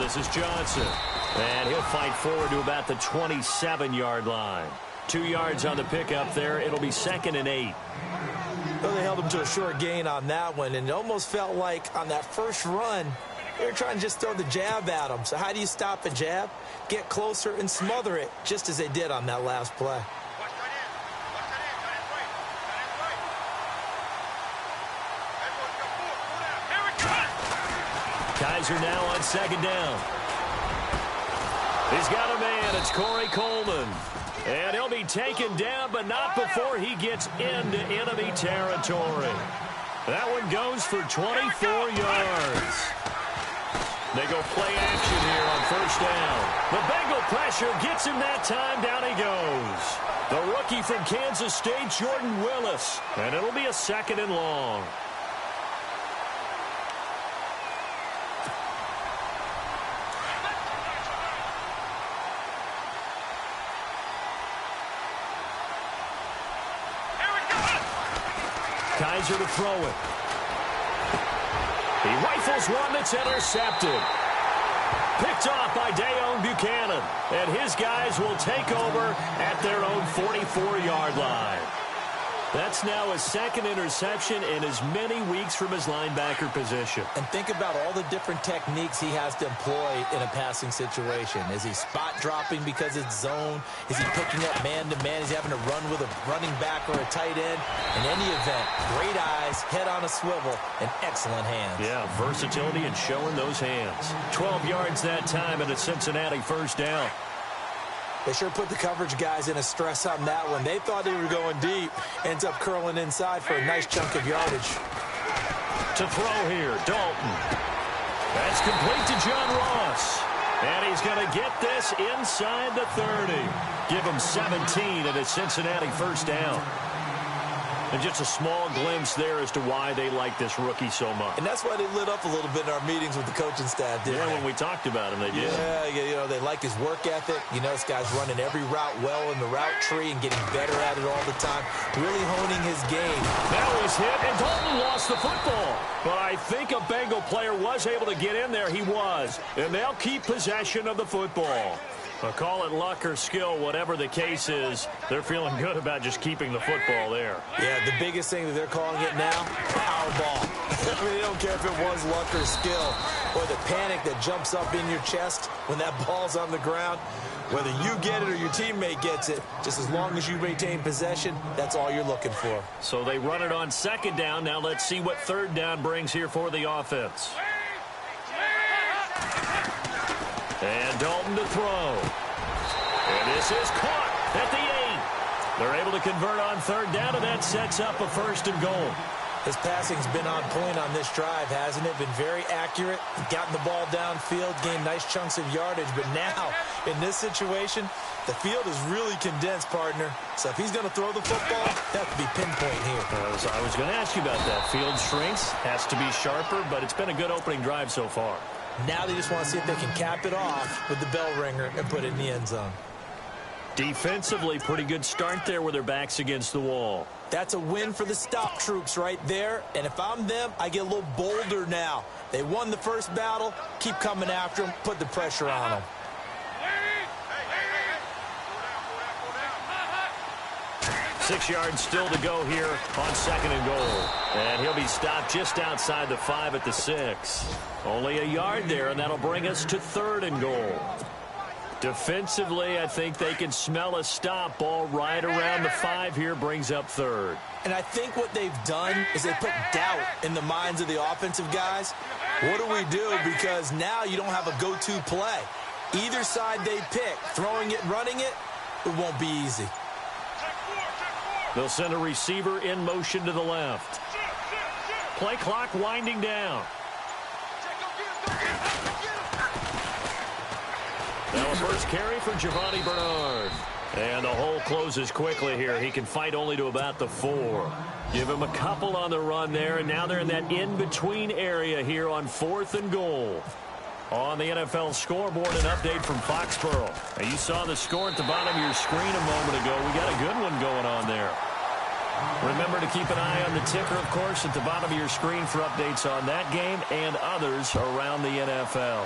this is Johnson. And he'll fight forward to about the 27-yard line. 2 yards on the pickup there. It'll be 2nd and 8. Well, they held him to a short gain on that one, and it almost felt like on that first run, they were trying to just throw the jab at him. So how do you stop a jab? Get closer and smother it, just as they did on that last play. Kaiser now on 2nd down. He's got a man. It's Corey Coleman. And he'll be taken down, but not before he gets into enemy territory. That one goes for 24 yards. They go play action here on 1st down. The Bengal pressure gets him that time. Down he goes. The rookie from Kansas State, Jordan Willis. And it'll be a 2nd and long. Kaiser to throw it. He rifles one that's intercepted. Picked off by Dayon Buchanan. And his guys will take over at their own 44-yard line. That's now his 2nd interception in as many weeks from his linebacker position. And think about all the different techniques he has to employ in a passing situation. Is he spot dropping because it's zone? Is he picking up man-to-man? Is he having to run with a running back or a tight end? In any event, great eyes, head on a swivel, and excellent hands. Yeah, versatility and showing those hands. 12 yards that time and a Cincinnati 1st down. They sure put the coverage guys in a stress on that one. They thought they were going deep. Ends up curling inside for a nice chunk of yardage. To throw here, Dalton. That's complete to John Ross. And he's going to get this inside the 30. Give him 17 and a Cincinnati 1st down. And just a small glimpse there as to why they like this rookie so much. And that's why they lit up a little bit in our meetings with the coaching staff, didn't they? When we talked about him, they did. Yeah, you know, they like his work ethic. You know, this guy's running every route well in the route tree and getting better at it all the time. Really honing his game. That was hit, and Dalton lost the football. But I think a Bengal player was able to get in there. He was. And they'll keep possession of the football. But call it luck or skill, whatever the case is, they're feeling good about just keeping the football there. Yeah, the biggest thing that they're calling it now, power ball. I mean, they don't care if it was luck or skill, or the panic that jumps up in your chest when that ball's on the ground. Whether you get it or your teammate gets it, just as long as you maintain possession, that's all you're looking for. So they run it on 2nd down. Now let's see what 3rd down brings here for the offense. And Dalton to throw. And this is caught at the 8. They're able to convert on 3rd down, and that sets up a 1st and goal. His passing's been on point on this drive, hasn't it? Been very accurate, gotten the ball downfield, gained nice chunks of yardage. But now, in this situation, the field is really condensed, partner. So if he's going to throw the football, that could be pinpoint here. I was going to ask you about that. Field shrinks, has to be sharper, but it's been a good opening drive so far. Now they just want to see if they can cap it off with the bell ringer and put it in the end zone. Defensively, pretty good start there with their backs against the wall. That's a win for the stop troops right there. And if I'm them, I get a little bolder now. They won the first battle. Keep coming after them. Put the pressure on them. Six yards still to go here on 2nd and goal. And he'll be stopped just outside the 5 at the 6. Only a yard there, and that'll bring us to 3rd and goal. Defensively, I think they can smell a stop. Ball right around the 5 here, brings up 3rd. And I think what they've done is they put doubt in the minds of the offensive guys. What do we do? Because now you don't have a go-to play. Either side they pick, throwing it, running it, it won't be easy. They'll send a receiver in motion to the left. Play clock winding down. Now a first carry for Giovanni Bernard. And the hole closes quickly here. He can fight only to about the 4. Give him a couple on the run there, and now they're in that in-between area here on 4th and goal. On the NFL scoreboard, an update from Foxborough. Now, you saw the score at the bottom of your screen a moment ago. We got a good one going on there. Remember to keep an eye on the ticker, of course, at the bottom of your screen for updates on that game and others around the NFL.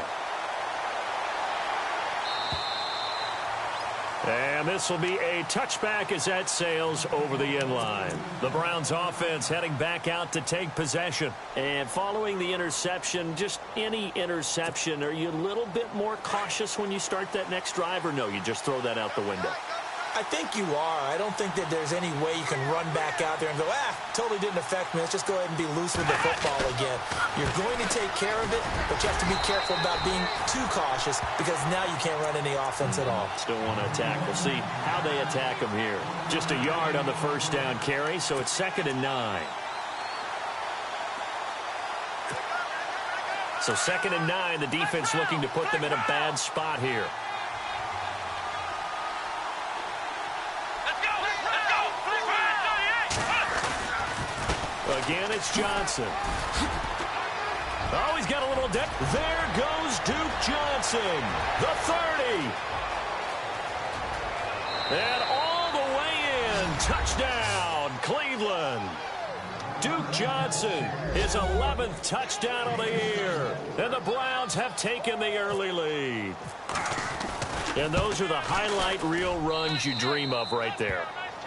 And this will be a touchback as that sails over the inline. The Browns offense heading back out to take possession. And following the interception, just any interception, are you a little bit more cautious when you start that next drive, or no, you just throw that out the window? I think you are. I don't think that there's any way you can run back out there and go, totally didn't affect me. Let's just go ahead and be loose with the football again. You're going to take care of it, but you have to be careful about being too cautious because now you can't run any offense at all. Still want to attack. We'll see how they attack them here. Just a yard on the first down carry, so it's 2nd and 9. So 2nd and 9, the defense looking to put them in a bad spot here. Again, it's Johnson. Oh, he's got a little depth. There goes Duke Johnson, the 30. And all the way in. Touchdown, Cleveland. Duke Johnson, his 11th touchdown of the year. And the Browns have taken the early lead. And those are the highlight reel runs you dream of right there.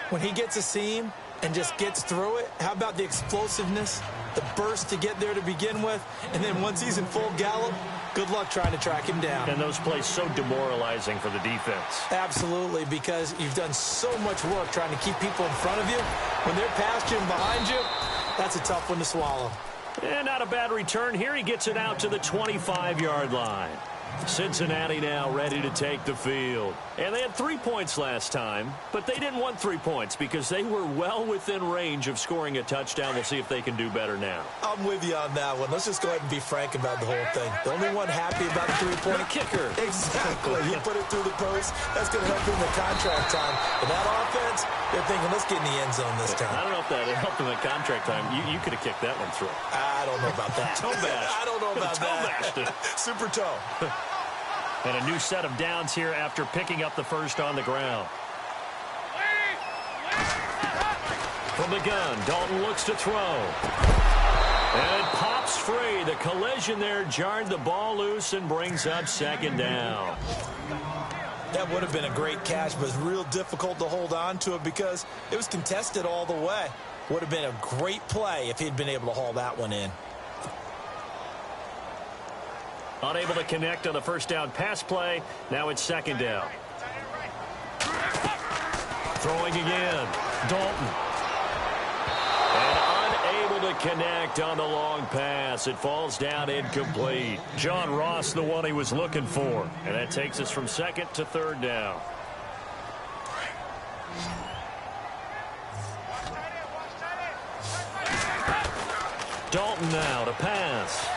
When he gets a seam and just gets through it, how about the explosiveness, the burst to get there to begin with, and then once he's in full gallop, good luck trying to track him down. And those plays so demoralizing for the defense. Absolutely, because you've done so much work trying to keep people in front of you. When they're past you and behind you, that's a tough one to swallow. And not a bad return here. He gets it out to the 25-yard line. Cincinnati now ready to take the field. And they had 3 points last time, but they didn't want 3 points because they were well within range of scoring a touchdown. We'll see if they can do better now. I'm with you on that one. Let's just go ahead and be frank about the whole thing. The only one happy about the three-point kicker. Exactly. You put it through the post. That's going to help him in the contract time. But that offense, they're thinking, let's get in the end zone this time. I don't know if that helped him in contract time. You could have kicked that one through. I don't know about that. Toe bash. I don't know about that. Bashed it. Super toe. And a new set of downs here after picking up the first on the ground. From the gun, Dalton looks to throw. And it pops free. The collision there jarred the ball loose and brings up 2nd down. That would have been a great catch, but it's real difficult to hold on to it because it was contested all the way. Would have been a great play if he'd been able to haul that one in. Unable to connect on the first down pass play. Now it's 2nd down. Throwing again. Dalton. And unable to connect on the long pass. It falls down incomplete. John Ross, the one he was looking for. And that takes us from 2nd to 3rd down. Dalton now to pass.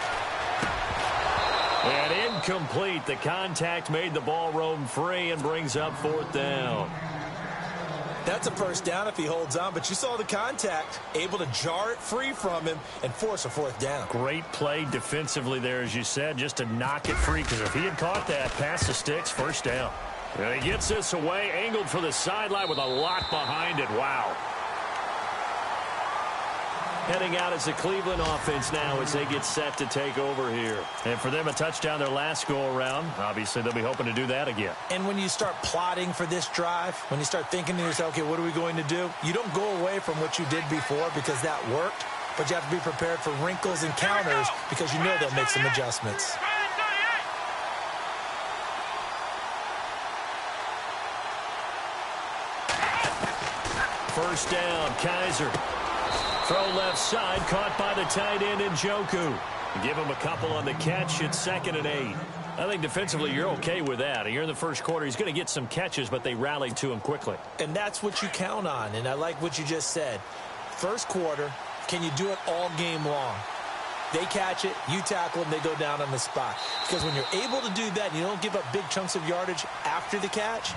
And incomplete. The contact made the ball roam free and brings up 4th down. That's a first down if he holds on, but you saw the contact, able to jar it free from him and force a 4th down. Great play defensively there, as you said, just to knock it free, because if he had caught that, past the sticks, 1st down. And he gets this away, angled for the sideline with a lot behind it. Wow. Heading out as the Cleveland offense now as they get set to take over here. And for them, a touchdown their last go-around. Obviously, they'll be hoping to do that again. And when you start plotting for this drive, when you start thinking to yourself, okay, what are we going to do? You don't go away from what you did before because that worked, but you have to be prepared for wrinkles and counters because you know they'll make some adjustments. First down, Kaiser. Throw left side, caught by the tight end Njoku. Give him a couple on the catch. It's 2nd and 8. I think defensively you're okay with that. Here in the first quarter, he's going to get some catches, but they rallied to him quickly. And that's what you count on, and I like what you just said. First quarter, can you do it all game long? They catch it, you tackle them, they go down on the spot. Because when you're able to do that and you don't give up big chunks of yardage after the catch,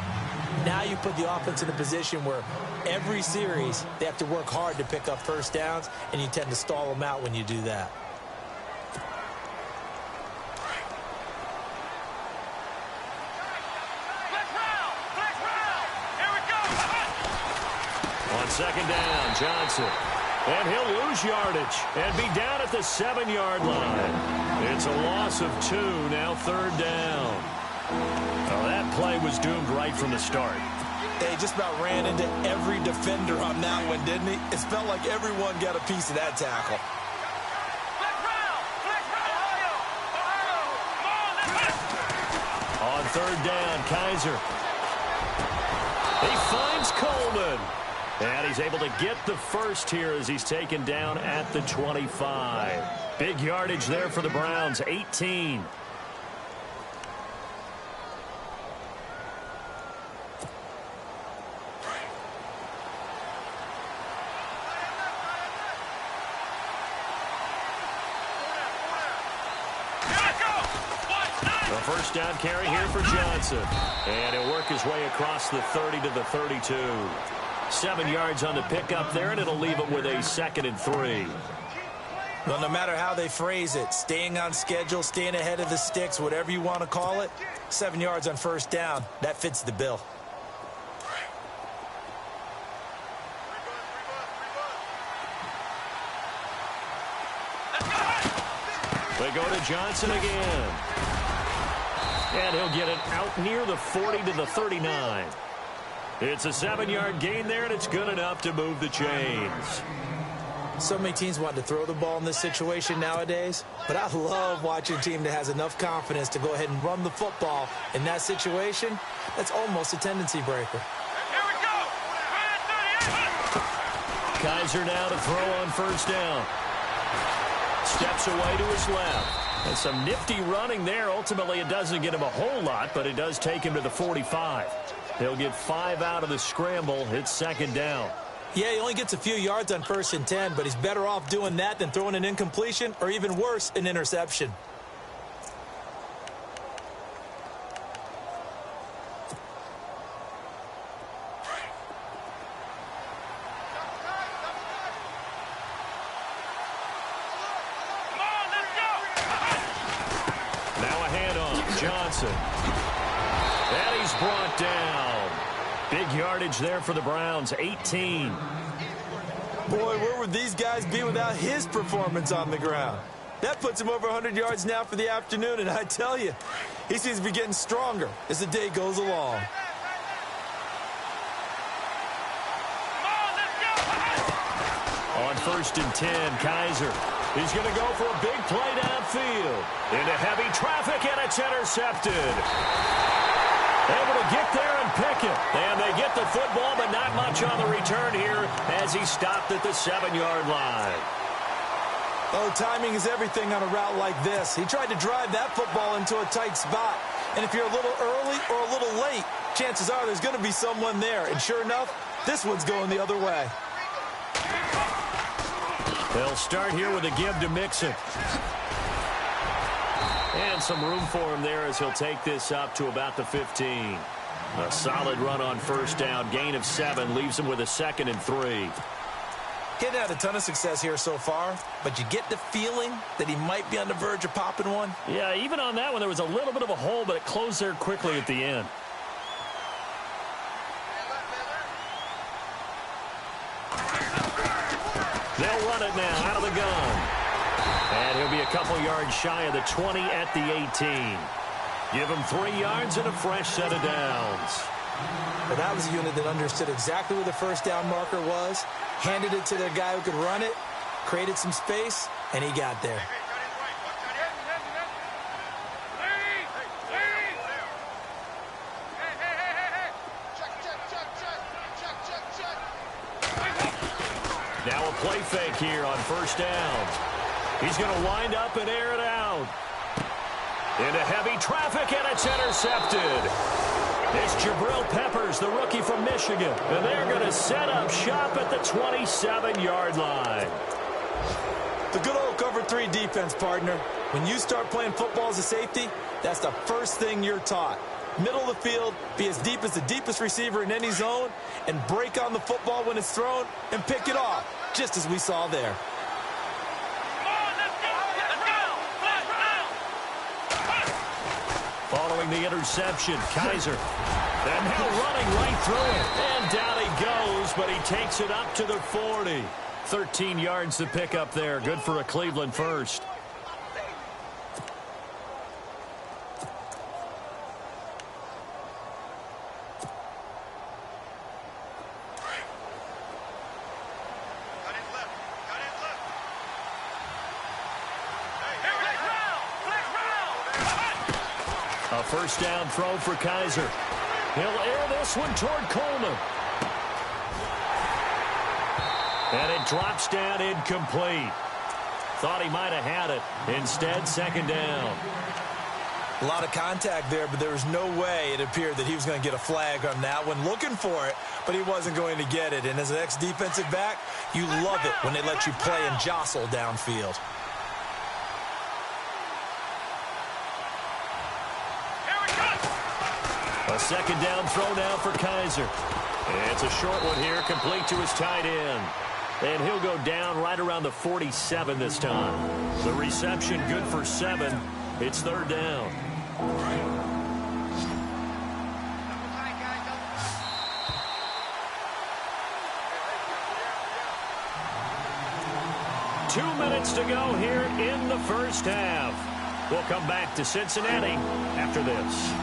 now you put the offense in a position where every series they have to work hard to pick up first downs, and you tend to stall them out when you do that. On 2nd down, Johnson. And he'll lose yardage and be down at the 7-yard line. It's a loss of 2, now 3rd down. Well, that play was doomed right from the start. They just about ran into every defender on that one, didn't he? It felt like everyone got a piece of that tackle. On third down, Kaiser. He finds Coleman. And he's able to get the first here as he's taken down at the 25. Big yardage there for the Browns, 18. A first down carry here for Johnson. And he'll work his way across the 30 to the 32. 7 yards on the pickup there, and it'll leave him with a 2nd and 3. Well, no matter how they phrase it, staying on schedule, staying ahead of the sticks, whatever you want to call it, 7 yards on first down, that fits the bill. They go to Johnson again. And he'll get it out near the 40 to the 39. It's a 7-yard gain there, and it's good enough to move the chains. So many teams want to throw the ball in this situation nowadays, but I love watching a team that has enough confidence to go ahead and run the football. In that situation, that's almost a tendency breaker. Here we go. Kaiser now to throw on first down. Steps away to his left. And some nifty running there. Ultimately, it doesn't get him a whole lot, but it does take him to the 45. He'll get 5 out of the scramble. It's 2nd down. Yeah, he only gets a few yards on 1st and 10, but he's better off doing that than throwing an incompletion or even worse, an interception. Johnson. And he's brought down. Big yardage there for the Browns, 18. Boy, where would these guys be without his performance on the ground? That puts him over 100 yards now for the afternoon, and I tell you, he seems to be getting stronger as the day goes along. On 1st and 10, Kaiser. He's going to go for a big play downfield. Into heavy traffic, and it's intercepted. Able to get there and pick it. And they get the football, but not much on the return here as he stopped at the 7-yard line. Oh, timing is everything on a route like this. He tried to drive that football into a tight spot. And if you're a little early or a little late, chances are there's going to be someone there. And sure enough, this one's going the other way. They'll start here with a give to Mixon. And some room for him there as he'll take this up to about the 15. A solid run on first down. Gain of 7 leaves him with a 2nd and 3. He hadn't had a ton of success here so far, but you get the feeling that he might be on the verge of popping one. Yeah, even on that one, there was a little bit of a hole, but it closed there quickly at the end. They'll run it now out of the gun. And he'll be a couple yards shy of the 20 at the 18. Give him 3 yards and a fresh set of downs. Well, that was a unit that understood exactly where the first down marker was, handed it to their guy who could run it, created some space, and he got there. Now a play fake here on first down. He's going to wind up and air it out. Into heavy traffic, and it's intercepted. It's Jabril Peppers, the rookie from Michigan. And they're going to set up shop at the 27-yard line. The good old cover 3 defense, partner. When you start playing football as a safety, that's the first thing you're taught. Middle of the field, be as deep as the deepest receiver in any zone, and break on the football when it's thrown and pick it off, just as we saw there. Following the interception, Kaiser. And now running right through it. And down he goes, but he takes it up to the 40. 13 yards to pick up there. Good for a Cleveland first. A first down throw for Kaiser. He'll air this one toward Coleman. And it drops down incomplete. Thought he might have had it. Instead, second down. A lot of contact there, but there was no way it appeared that he was going to get a flag on that one. Looking for it, but he wasn't going to get it. And as an ex-defensive back, you love it when they let you play and jostle downfield. A second down throw now for Kaiser. It's a short one here, complete to his tight end. And he'll go down right around the 47 this time. The reception good for 7. It's third down. Two minutes to go here in the first half. We'll come back to Cincinnati after this.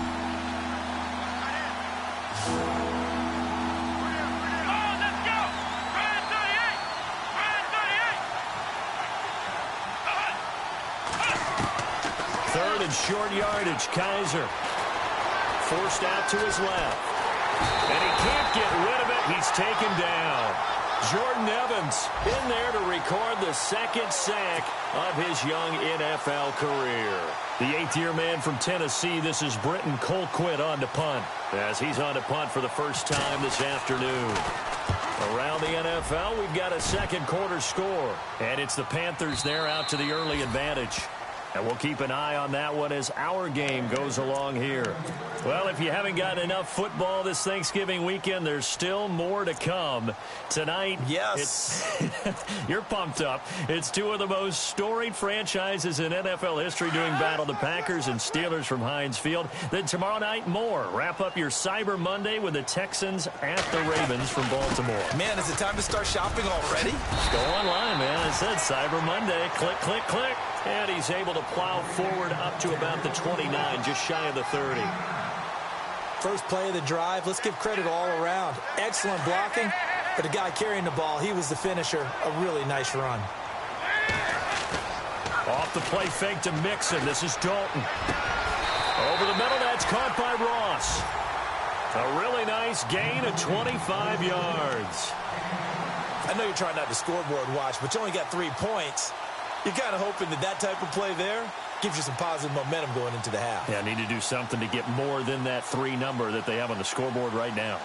Third and short yardage. Kaiser forced out to his left. And he can't get rid of it. He's taken down. Jordan Evans in there to record the second sack of his young NFL career. The eighth-year man from Tennessee, this is Britton Colquitt on to punt, as he's on to punt for the first time this afternoon. Around the NFL, we've got a second quarter score, and it's the Panthers there out to the early advantage. And we'll keep an eye on that one as our game goes along here. Well, if you haven't gotten enough football this Thanksgiving weekend, there's still more to come. Tonight, yes, you're pumped up. It's two of the most storied franchises in NFL history doing battle, the Packers and Steelers from Heinz Field. Then tomorrow night, more. Wrap up your Cyber Monday with the Texans at the Ravens from Baltimore. Man, is it time to start shopping already? Go online, man. I said Cyber Monday. Click, click, click. And he's able to plow forward up to about the 29, just shy of the 30. First play of the drive, let's give credit all around. Excellent blocking, but the guy carrying the ball, he was the finisher. A really nice run. Off the play fake to Mixon. This is Dalton. Over the middle, that's caught by Ross. A really nice gain of 25 yards. I know you're trying not to scoreboard watch, but you only got 3 points. You're kind of hoping that that type of play there gives you some positive momentum going into the half. Yeah, need to do something to get more than that 3 number that they have on the scoreboard right now.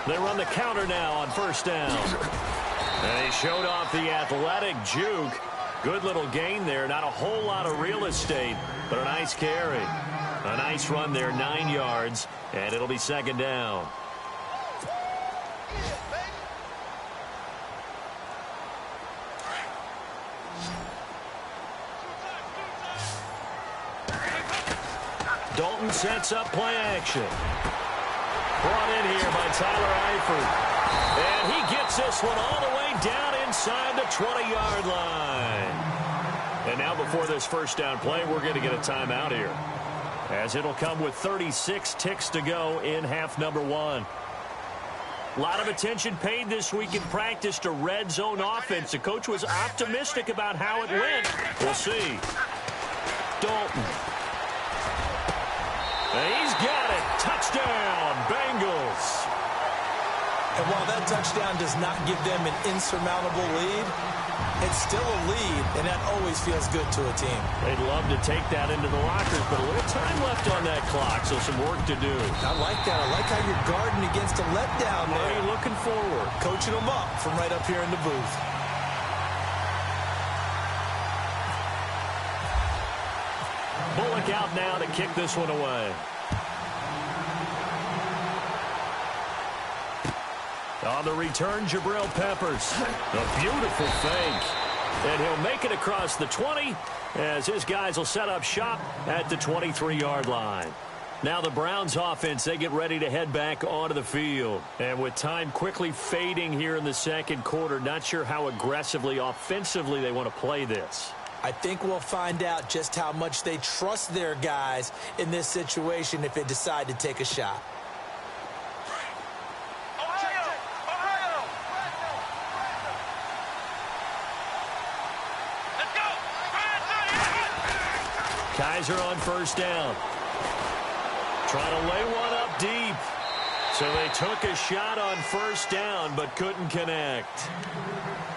They run the counter now on first down. And he showed off the athletic juke. Good little gain there. Not a whole lot of real estate, but a nice carry. A nice run there, 9 yards, and it'll be second down. Dalton sets up play action. Brought in here by Tyler Eifert. And he gets this one all the way down inside the 20-yard line. And now before this first down play, we're going to get a timeout here, as it'll come with 36 ticks to go in half number 1. A lot of attention paid this week in practice to red zone offense. The coach was optimistic about how it went. We'll see. Dalton. And he's got it. Touchdown, Bengals. And while that touchdown does not give them an insurmountable lead, it's still a lead, and that always feels good to a team. They'd love to take that into the lockers, but a little time left on that clock, so some work to do. I like that. I like how you're guarding against a letdown there. You're looking forward. Coaching them up from right up here in the booth. Bullock out now to kick this one away. On the return, Jabril Peppers. A beautiful fake. And he'll make it across the 20 as his guys will set up shop at the 23-yard line. Now the Browns offense, they get ready to head back onto the field. And with time quickly fading here in the second quarter, not sure how aggressively, offensively they want to play this. I think we'll find out just how much they trust their guys in this situation if they decide to take a shot. Kaiser on first down. Trying to lay one up deep. So they took a shot on first down but couldn't connect.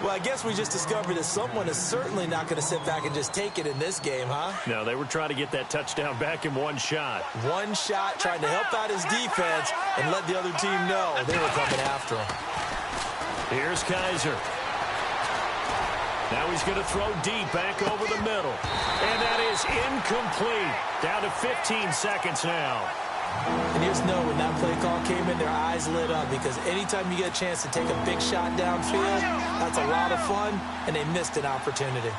Well, I guess we just discovered that someone is certainly not going to sit back and just take it in this game, huh? No, they were trying to get that touchdown back in one shot. One shot, trying to help out his defense and let the other team know they were coming after him. Here's Kaiser. Now he's going to throw deep back over the middle. And that is incomplete. Down to 15 seconds now. And you just know when that play call came in, their eyes lit up, because anytime you get a chance to take a big shot downfield, that's a lot of fun, and they missed an opportunity.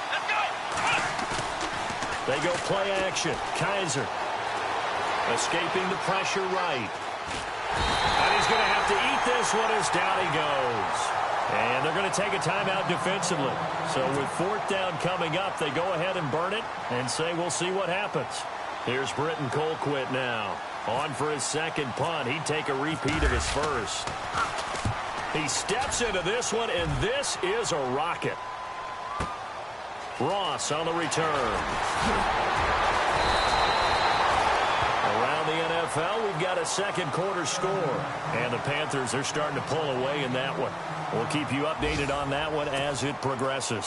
Let's go! They go play action. Kaiser escaping the pressure right. And he's going to have to eat this one as down he goes. And they're going to take a timeout defensively. So with fourth down coming up, they go ahead and burn it and say we'll see what happens. Here's Britton Colquitt now. On for his second punt. He'd take a repeat of his first. He steps into this one, and this is a rocket. Ross on the return. Around the NFL, we've got a second quarter score. And the Panthers are starting to pull away in that one. We'll keep you updated on that one as it progresses.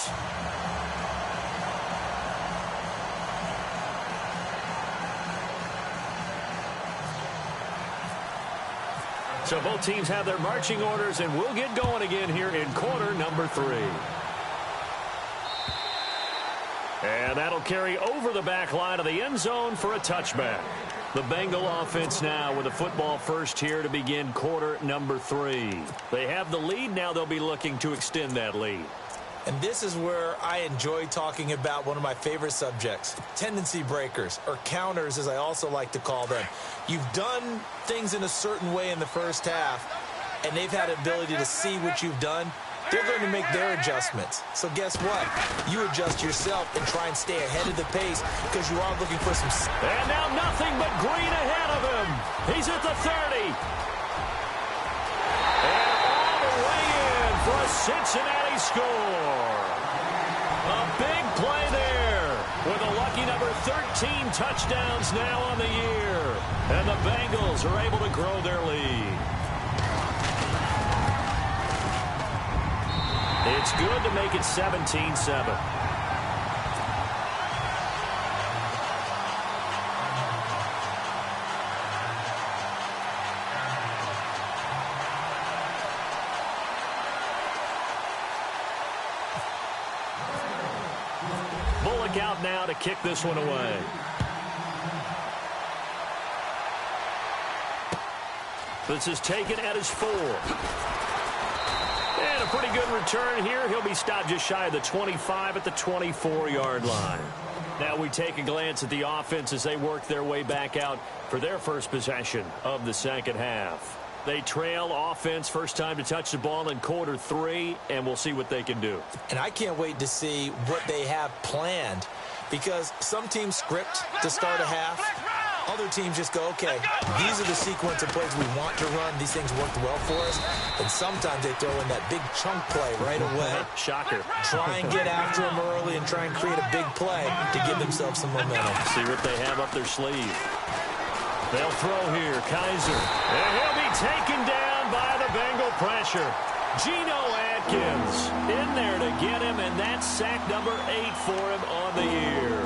So both teams have their marching orders, and we'll get going again here in quarter number 3. And that'll carry over the back line of the end zone for a touchback. The Bengal offense now with a football first here to begin quarter number 3. They have the lead. Now they'll be looking to extend that lead. And this is where I enjoy talking about one of my favorite subjects, tendency breakers, or counters as I also like to call them. You've done things in a certain way in the first half, and they've had the ability to see what you've done. They're going to make their adjustments. So guess what? You adjust yourself and try and stay ahead of the pace because you are looking for some... And now nothing but green ahead of him. He's at the 30. And all the way in for a Cincinnati score. A big play there with a lucky number 13 touchdowns now on the year. And the Bengals are able to grow their lead. It's good to make it 17-7. Bullock out now to kick this one away. This is taken at his 4. And a pretty good return here. He'll be stopped just shy of the 25 at the 24-yard line. Now we take a glance at the offense as they work their way back out for their first possession of the second half. They trail offense, first time to touch the ball in quarter 3, and we'll see what they can do. And I can't wait to see what they have planned, because some teams script to start a half. Other teams just go, okay, these are the sequence of plays we want to run. These things worked well for us. And sometimes they throw in that big chunk play right away. Shocker. Try and get after them early and try and create a big play to give themselves some momentum. See what they have up their sleeve. They'll throw here. Kaiser. And he'll be taken down by the Bengal pressure. Geno Atkins in there to get him, and that's sack number 8 for him on the year.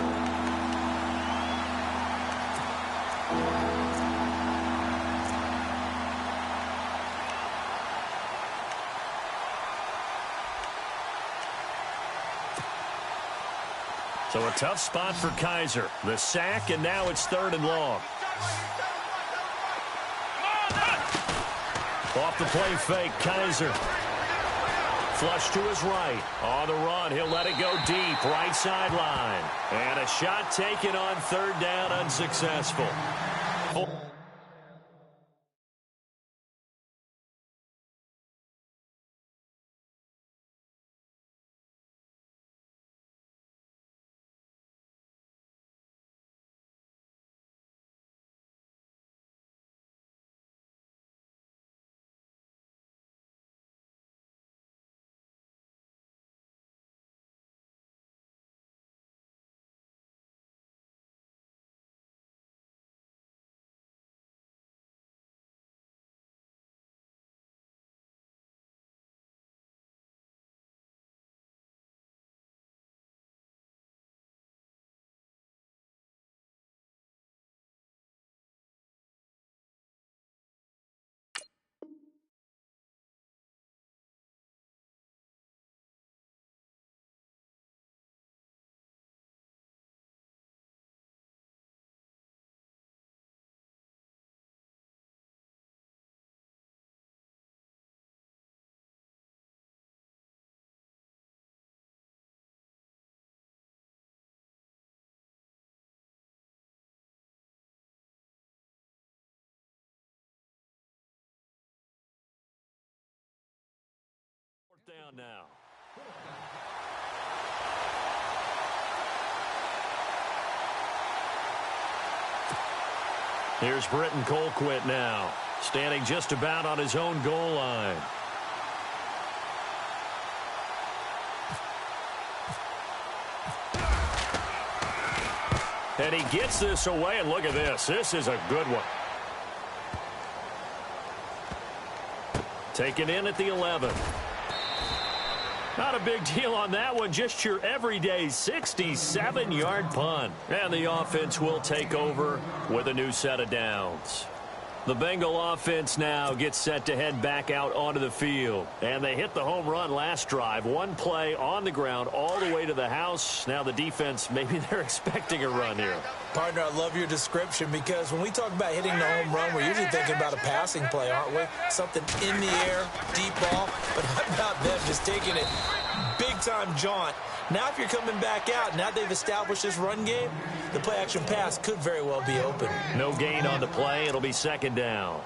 So a tough spot for Kaiser. The sack, and now it's 3rd and long. Off the play fake, Kaiser. Flush to his right. On the run, he'll let it go deep, right sideline. And a shot taken on 3rd down, unsuccessful. down now. Here's Britton Colquitt now, standing just about on his own goal line. And he gets this away, and look at this. This is a good one. Taken in at the 11. Not a big deal on that one. Just your everyday 67-yard punt. And the offense will take over with a new set of downs. The Bengal offense now gets set to head back out onto the field. And they hit the home run last drive. One play on the ground all the way to the house. Now the defense, maybe they're expecting a run here. Partner, I love your description because when we talk about hitting the home run, we're usually thinking about a passing play, aren't we? Something in the air, deep ball. But how about them just taking it big-time jaunt? Now if you're coming back out, now they've established this run game, the play-action pass could very well be open. No gain on the play. It'll be second down.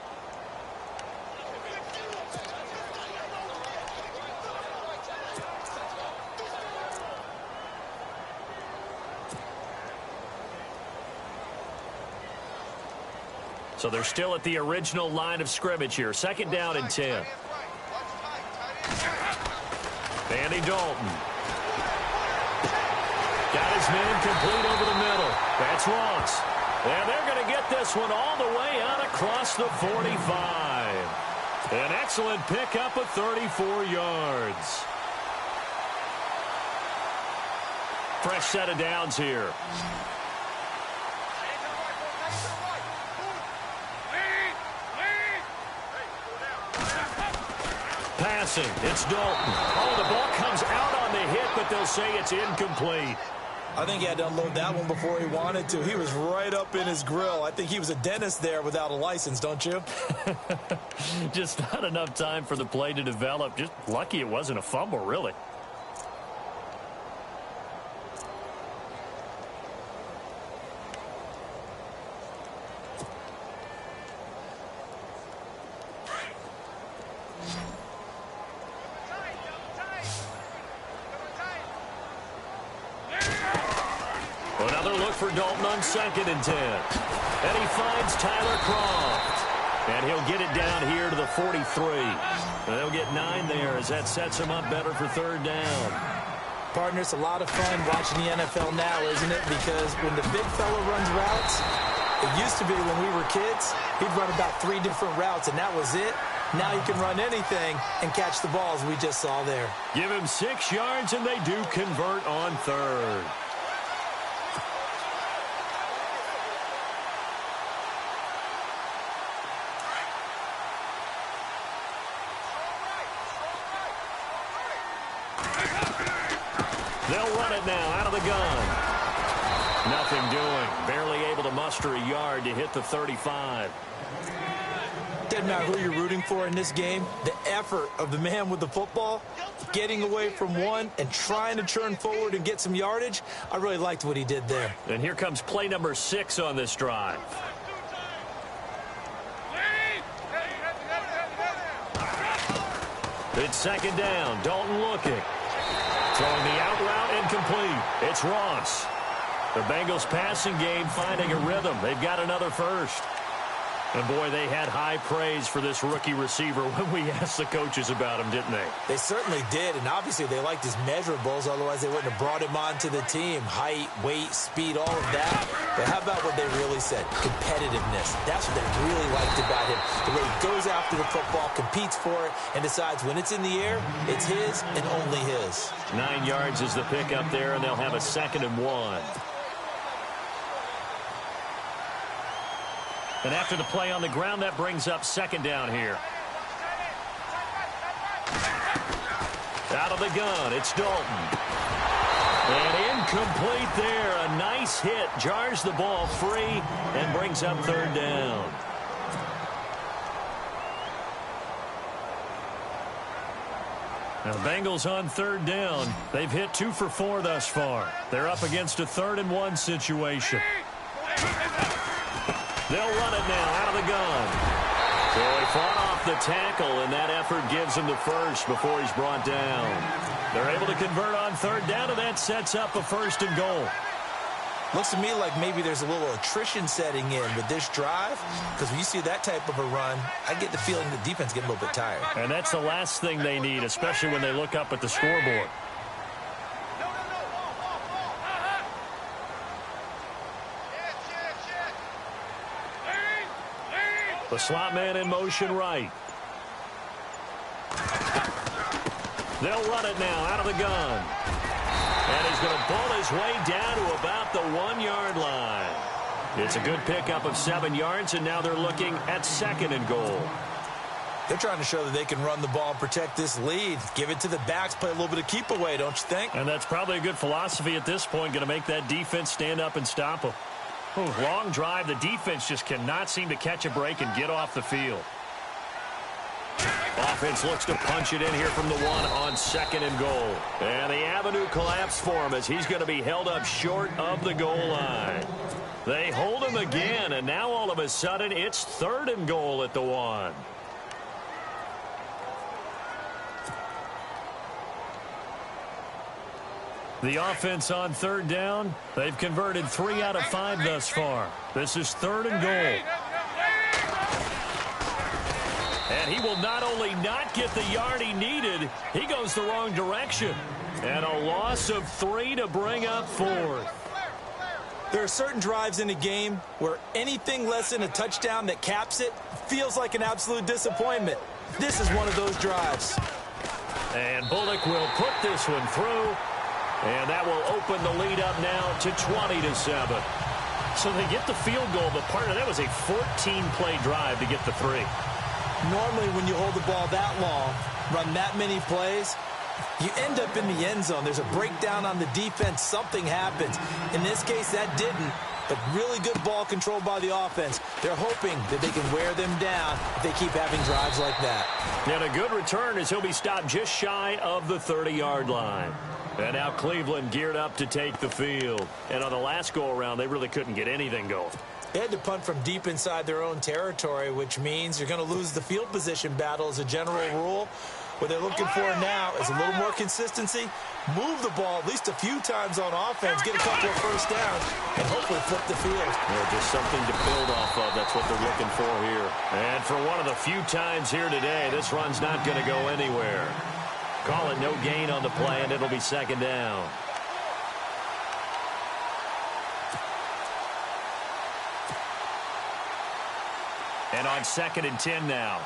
So they're still at the original line of scrimmage here. Second down and 10. Andy Dalton. Got his man complete over the middle. That's Ross. And they're going to get this one all the way out across the 45. An excellent pickup of 34 yards. Fresh set of downs here. Passing, it's Dalton. Oh, the ball comes out on the hit, but they'll say it's incomplete. I think he had to unload that one before he wanted to. He was right up in his grill. I think he was a dentist there without a license, don't you? Just not enough time for the play to develop. Just lucky it wasn't a fumble, really. Another look for Dalton on 2nd and 10. And he finds Tyler Croft. And he'll get it down here to the 43. And they'll get 9 there as that sets him up better for 3rd down. Partner, it's a lot of fun watching the NFL now, isn't it? Because when the big fella runs routes, it used to be when we were kids, he'd run about 3 different routes, and that was it. Now he can run anything and catch the balls we just saw there. Give him 6 yards, and they do convert on 3rd. They'll run it now out of the gun. Nothing doing. Barely able to muster a yard to hit the 35. Doesn't matter who you're rooting for in this game. The effort of the man with the football, getting away from one and trying to turn forward and get some yardage, I really liked what he did there. And here comes play number 6 on this drive. It's 2nd down. Dalton looking. Throwing the out route incomplete. It's Ross. The Bengals passing game finding a rhythm. They've got another first. And boy, they had high praise for this rookie receiver when we asked the coaches about him, didn't they? They certainly did, and obviously they liked his measurables, otherwise they wouldn't have brought him onto the team. Height, weight, speed, all of that. But how about what they really said? Competitiveness. That's what they really liked about him. The way he goes after the football, competes for it, and decides when it's in the air, it's his and only his. 9 yards is the pickup there, and they'll have a 2nd and 1. And after the play on the ground, that brings up 2nd down here. Out of the gun, it's Dalton. And incomplete there. A nice hit. Jars the ball free and brings up 3rd down. Now the Bengals on 3rd down. They've hit 2 for 4 thus far. They're up against a 3rd and 1 situation. They'll run it now out of the gun. So he fought off the tackle, and that effort gives him the first before he's brought down. They're able to convert on third down, and that sets up a 1st and goal. Looks to me like maybe there's a little attrition setting in with this drive, because when you see that type of a run, I get the feeling the defense getting a little bit tired. And that's the last thing they need, especially when they look up at the scoreboard. The slot man in motion right. They'll run it now out of the gun. And he's going to pull his way down to about the 1-yard line. It's a good pickup of 7 yards, and now they're looking at 2nd and goal. They're trying to show that they can run the ball and protect this lead. Give it to the backs, play a little bit of keep away, don't you think? And that's probably a good philosophy at this point, going to make that defense stand up and stop them. Long drive. The defense just cannot seem to catch a break and get off the field. Offense looks to punch it in here from the 1 on 2nd and goal. And the avenue collapsed for him as he's going to be held up short of the goal line. They hold him again, and now all of a sudden it's 3rd and goal at the 1. The offense on 3rd down, they've converted 3 out of 5 thus far. This is 3rd and goal. And he will not only not get the yard he needed, he goes the wrong direction. And a loss of 3 to bring up 4th. There are certain drives in a game where anything less than a touchdown that caps it feels like an absolute disappointment. This is one of those drives. And Bullock will put this one through. And that will open the lead up now to 20-7. So they get the field goal, but part of that was a 14-play drive to get the 3. Normally, when you hold the ball that long, run that many plays, you end up in the end zone. There's a breakdown on the defense. Something happens. In this case, that didn't. But really good ball control by the offense. They're hoping that they can wear them down if they keep having drives like that. And a good return as he'll be stopped just shy of the 30-yard line. And now Cleveland geared up to take the field. And on the last go-around, they really couldn't get anything going. They had to punt from deep inside their own territory, which means you're going to lose the field position battle as a general rule. What they're looking for now is a little more consistency, move the ball at least a few times on offense, get a couple of first downs, and hopefully flip the field. Yeah, just something to build off of. That's what they're looking for here. And for one of the few times here today, this run's not going to go anywhere. Call it no gain on the play, and it'll be 2nd down. And on 2nd and 10 now.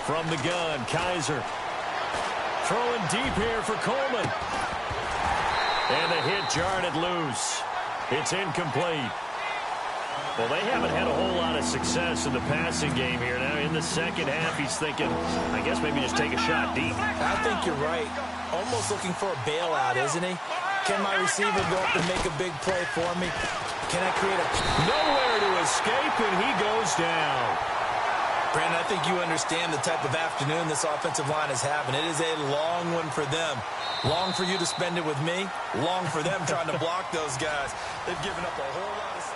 From the gun, Kaiser. Throwing deep here for Coleman. And the hit jarred it loose. It's incomplete. Well, they haven't had a whole lot of success in the passing game here. Now, in the second half, he's thinking, I guess maybe just take a shot deep. I think you're right. Almost looking for a bailout, isn't he? Can my receiver go up and make a big play for me? Can I create a... Nowhere to escape, and he goes down. Brandon, I think you understand the type of afternoon this offensive line is having. It is a long one for them. Long for you to spend it with me. Long for them trying to block those guys. They've given up a whole lot of...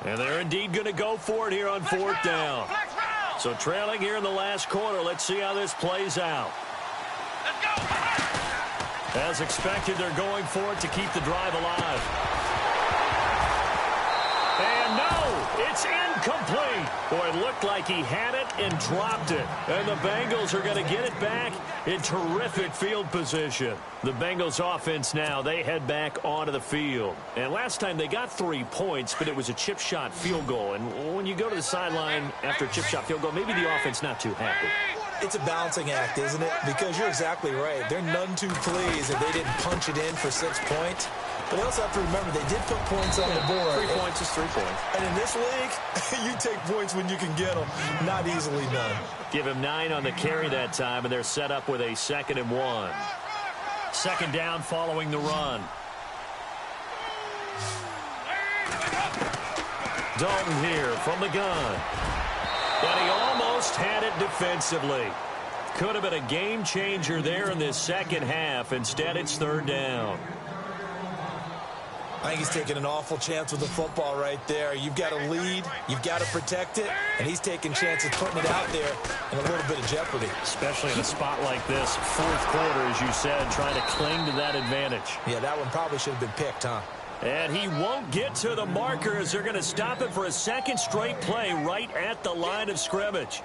And they're indeed going to go for it here on 4th down. So trailing here in the last quarter. Let's see how this plays out. As expected, they're going for it to keep the drive alive. And no, it's incomplete. Boy, it looked like he had it and dropped it. And the Bengals are going to get it back in terrific field position. The Bengals offense now, they head back onto the field. And last time they got 3 points, but it was a chip shot field goal. And when you go to the sideline after a chip shot field goal, maybe the offense not too happy. It's a balancing act, isn't it? Because you're exactly right. They're none too pleased that they didn't punch it in for 6 points. But they also have to remember they did put points on the board. 3 points is 3 points. And in this league, you take points when you can get them. Not easily done. Give him 9 on the carry that time, and they're set up with a 2nd and 1. second down following the run. Dalton here from the gun. And he almost had it defensively. Could have been a game changer there in this second half. Instead, it's third down. I think he's taking an awful chance with the football right there. You've got to lead, you've got to protect it, and he's taking chances putting it out there in a little bit of jeopardy. Especially in a spot like this, fourth quarter, as you said, trying to cling to that advantage. Yeah, that one probably should have been picked, huh? And he won't get to the markers. They're going to stop it for a second straight play right at the line of scrimmage.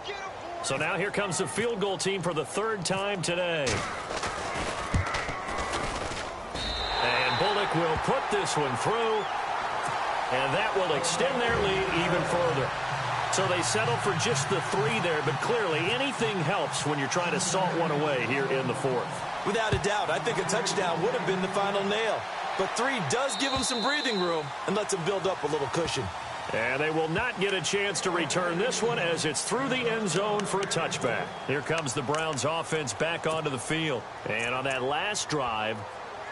So now here comes the field goal team for the third time today. And Bullock will put this one through. And that will extend their lead even further. So they settle for just the 3 there, but clearly anything helps when you're trying to salt one away here in the fourth. Without a doubt, I think a touchdown would have been the final nail. But 3 does give them some breathing room and lets them build up a little cushion. And they will not get a chance to return this one as it's through the end zone for a touchback. Here comes the Browns offense back onto the field. And on that last drive,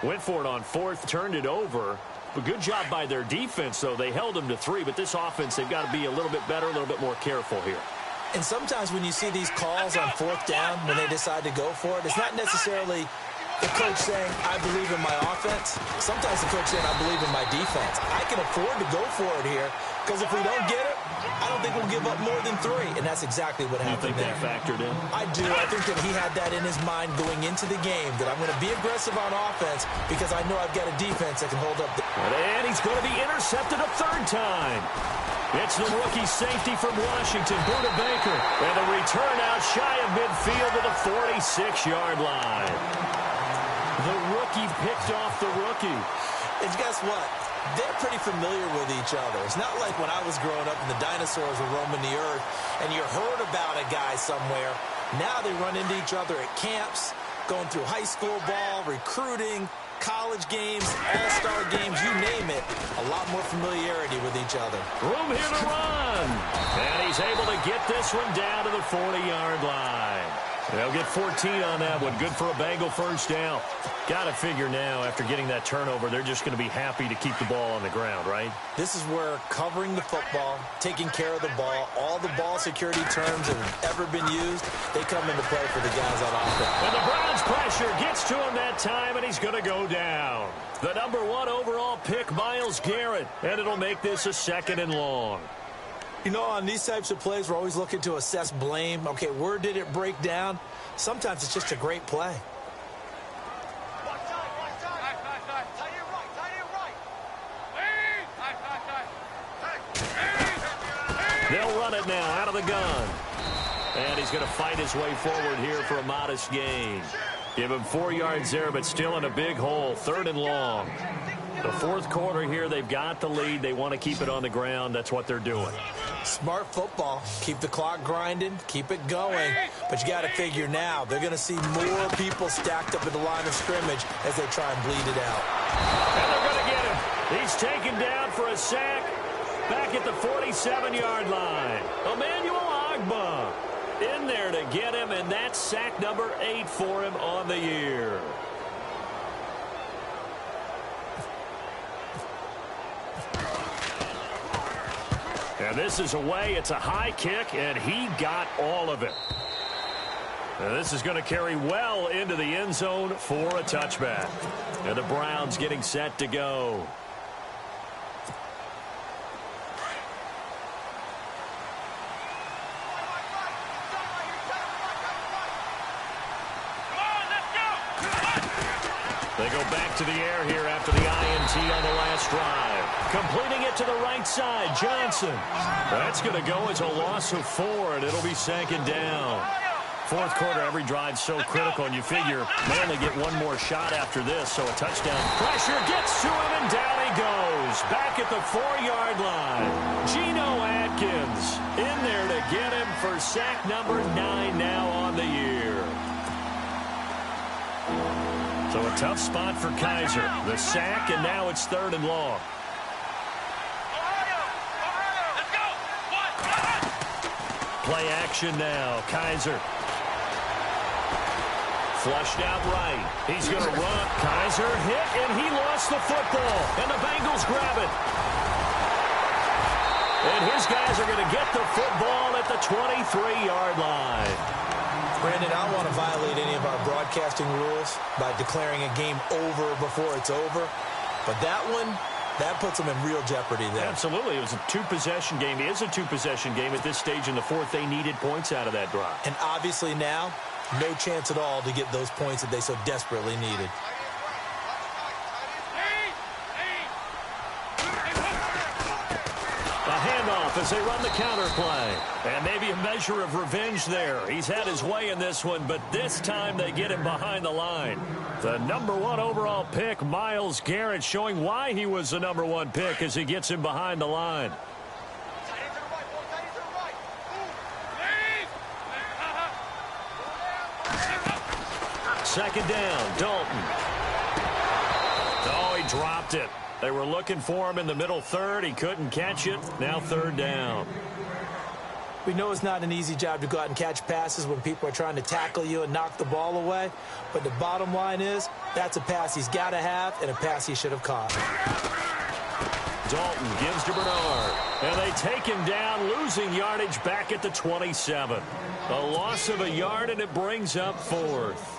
went for it on fourth, turned it over. But good job by their defense, though. They held them to 3, but this offense, they've got to be a little bit better, a little bit more careful here. And sometimes when you see these calls on fourth down, when they decide to go for it, it's not necessarily the coach saying, I believe in my offense. Sometimes the coach saying, I believe in my defense. I can afford to go for it here because if we don't get it, I don't think we'll give up more than 3. And that's exactly what happened there. You think that factored in? I do. I think that he had that in his mind going into the game, that I'm going to be aggressive on offense because I know I've got a defense that can hold up. And he's going to be intercepted a third time. It's the rookie safety from Washington, Buda Baker. And the return out shy of midfield to the 46-yard line. The rookie picked off the rookie. And guess what? They're pretty familiar with each other. It's not like when I was growing up and the dinosaurs were roaming the earth and you heard about a guy somewhere. Now they run into each other at camps, going through high school ball, recruiting, college games, all-star games, you name it. A lot more familiarity with each other. Room here to run. And he's able to get this one down to the 40-yard line. They'll get 14 on that one. Good for a Bengal first down. Got to figure now, after getting that turnover, they're just going to be happy to keep the ball on the ground, right? This is where covering the football, taking care of the ball, all the ball security terms that have ever been used, they come into play for the guys on offense. And the Browns pressure gets to him that time, and he's going to go down. The number 1 overall pick, Myles Garrett, and it'll make this a 2nd and long. You know, on these types of plays, we're always looking to assess blame. Okay, where did it break down? Sometimes it's just a great play. They'll run it now out of the gun. And he's going to fight his way forward here for a modest gain. Give him 4 yards there, but still in a big hole. 3rd and long. The fourth quarter here, they've got the lead. They want to keep it on the ground. That's what they're doing. Smart football. Keep the clock grinding. Keep it going. But you got to figure now, they're going to see more people stacked up at the line of scrimmage as they try and bleed it out. And they're going to get him. He's taken down for a sack back at the 47-yard line. Emmanuel Ogbah in there to get him, and that's sack number 8 for him on the year. And this is away. It's a high kick, and he got all of it. And this is going to carry well into the end zone for a touchback. And the Browns getting set to go. They go back to the air here after the INT on the last drive. Completing it to the right side, Johnson. That's going to go as a loss of 4, and it'll be 2nd down. Fourth quarter, every drive so critical, and you figure they only get one more shot after this, so a touchdown. Pressure gets to him, and down he goes. Back at the 4-yard line. Geno Atkins in there to get him for sack number 9 now on the year. So a tough spot for Kaiser. The sack, and now it's 3rd and long. Play action now. Kaiser Flushed out right. He's going to run. Kaiser hit, and he lost the football. And the Bengals grab it. And his guys are going to get the football at the 23-yard line. Brandon, I don't want to violate any of our broadcasting rules by declaring a game over before it's over. But that one, that puts them in real jeopardy there. Absolutely. It was a two-possession game. It is a two-possession game at this stage in the fourth. They needed points out of that drive. And obviously now, no chance at all to get those points that they so desperately needed. A handoff as they run the counter play. And maybe a measure of revenge there. He's had his way in this one, but this time they get him behind the line. The #1 overall pick, Myles Garrett, showing why he was the #1 pick as he gets him behind the line. Second down, Dalton. Oh, he dropped it. They were looking for him in the middle third. He couldn't catch it. Now third down. We know it's not an easy job to go out and catch passes when people are trying to tackle you and knock the ball away. But the bottom line is, that's a pass he's got to have and a pass he should have caught. Dalton gives to Bernard. And they take him down, losing yardage back at the 27. A loss of a yard, and it brings up fourth.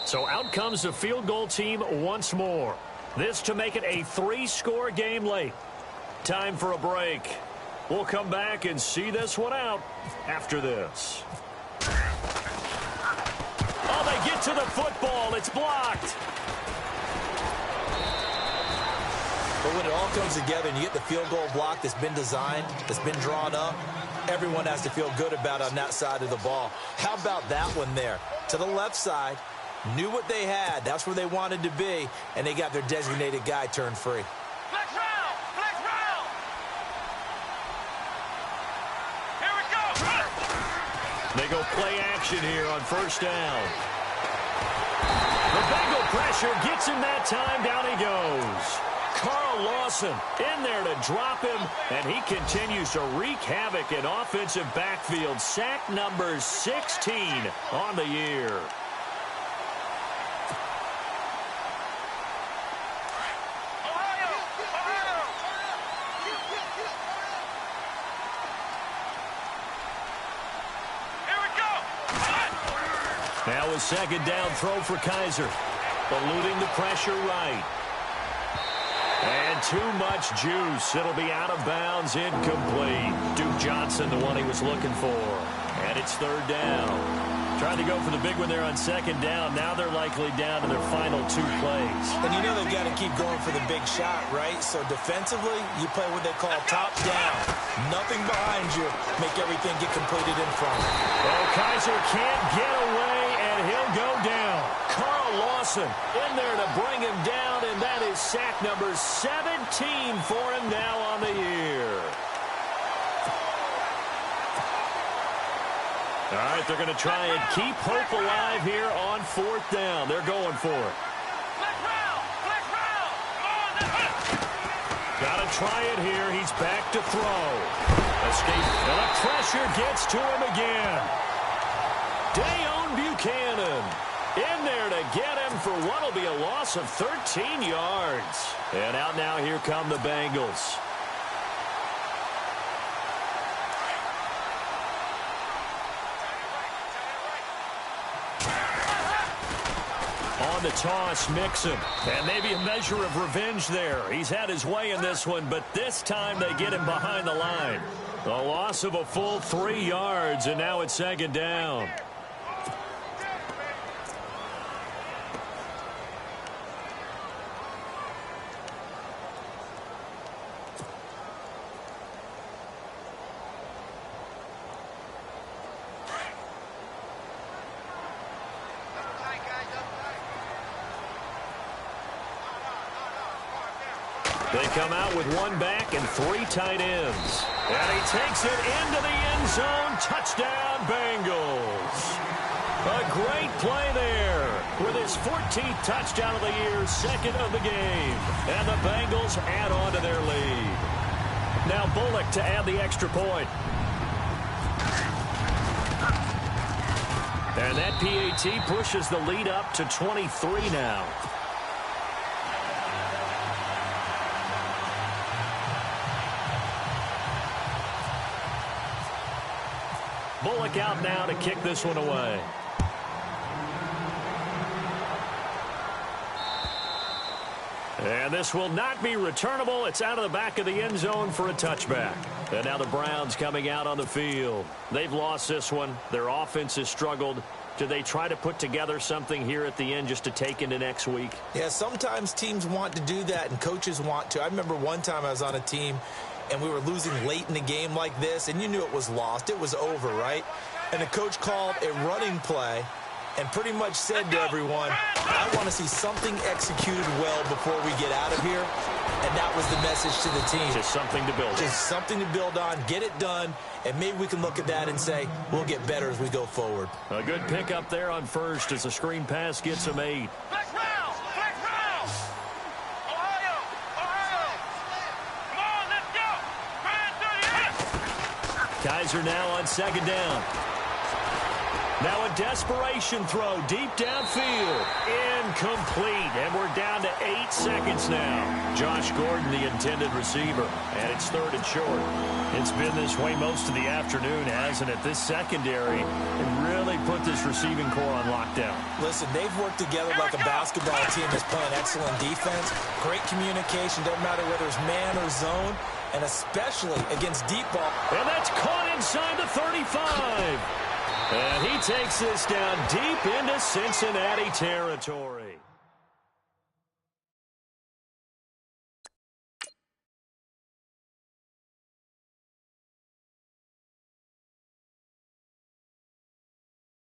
So out comes the field goal team once more. This to make it a 3-score game late. Time for a break. We'll come back and see this one out after this. Oh, they get to the football. It's blocked. But when it all comes together and you get the field goal block that's been designed, that's been drawn up, everyone has to feel good about it on that side of the ball. How about that one there? To the left side. Knew what they had. That's where they wanted to be. And they got their designated guy turned free. Flex round! Flex round! Here we go! They go play action here on first down. The Bengal pressure gets him that time. Down he goes. Carl Lawson in there to drop him. And he continues to wreak havoc in offensive backfield. Sack number 16 on the year. Now a second down throw for Kaiser. Eluding the pressure right. And too much juice. It'll be out of bounds, incomplete. Duke Johnson, the one he was looking for. And it's third down. Trying to go for the big one there on second down. Now they're likely down to their final 2 plays. And you know they've got to keep going for the big shot, right? So defensively, you play what they call top down. Nothing behind you. Make everything get completed in front. Oh, Kaiser can't get away, and he'll go down. Carl Lawson in there to bring him down, and that is sack number 17 for him now on the year. All right, they're going to try and keep hope alive here on fourth down. They're going for it. Flex round! Flex round! Got to try it here. He's back to throw. Escape. And the pressure gets to him again. Dayon Buchanan in there to get him for what will be a loss of 13 yards. And out now, here come the Bengals. On the toss, Mixon. And maybe a measure of revenge there. He's had his way in this one, but this time they get him behind the line. A loss of a full 3 yards, and now it's second down. They come out with 1 back and 3 tight ends. And he takes it into the end zone. Touchdown, Bengals. A great play there with his 14th touchdown of the year, second of the game. And the Bengals add on to their lead. Now Bullock to add the extra point. And that PAT pushes the lead up to 23 now. Bullock out now to kick this one away. And this will not be returnable. It's out of the back of the end zone for a touchback. And now the Browns coming out on the field. They've lost this one. Their offense has struggled. Do they try to put together something here at the end just to take into next week? Yeah, sometimes teams want to do that and coaches want to. I remember one time I was on a team and we were losing late in the game like this, and you knew it was lost. It was over, right? And the coach called a running play and pretty much said to everyone, I want to see something executed well before we get out of here. And that was the message to the team. Just something to build on. Just something to build on, get it done, and maybe we can look at that and say, we'll get better as we go forward. A good pickup there on first as the screen pass gets him 8. Flex round! Flex round! Ohio! Ohio! Come on, let's go! Man 38! Kaiser now on second down. Now a desperation throw deep downfield. Incomplete. And we're down to 8 seconds now. Josh Gordon, the intended receiver. And it's 3rd and short. It's been this way most of the afternoon, hasn't it? This secondary really put this receiving core on lockdown. Listen, they've worked together like a basketball team that's playing excellent defense. Great communication. Doesn't matter whether it's man or zone. And especially against deep ball. And that's caught inside the 35. And he takes this down deep into Cincinnati territory.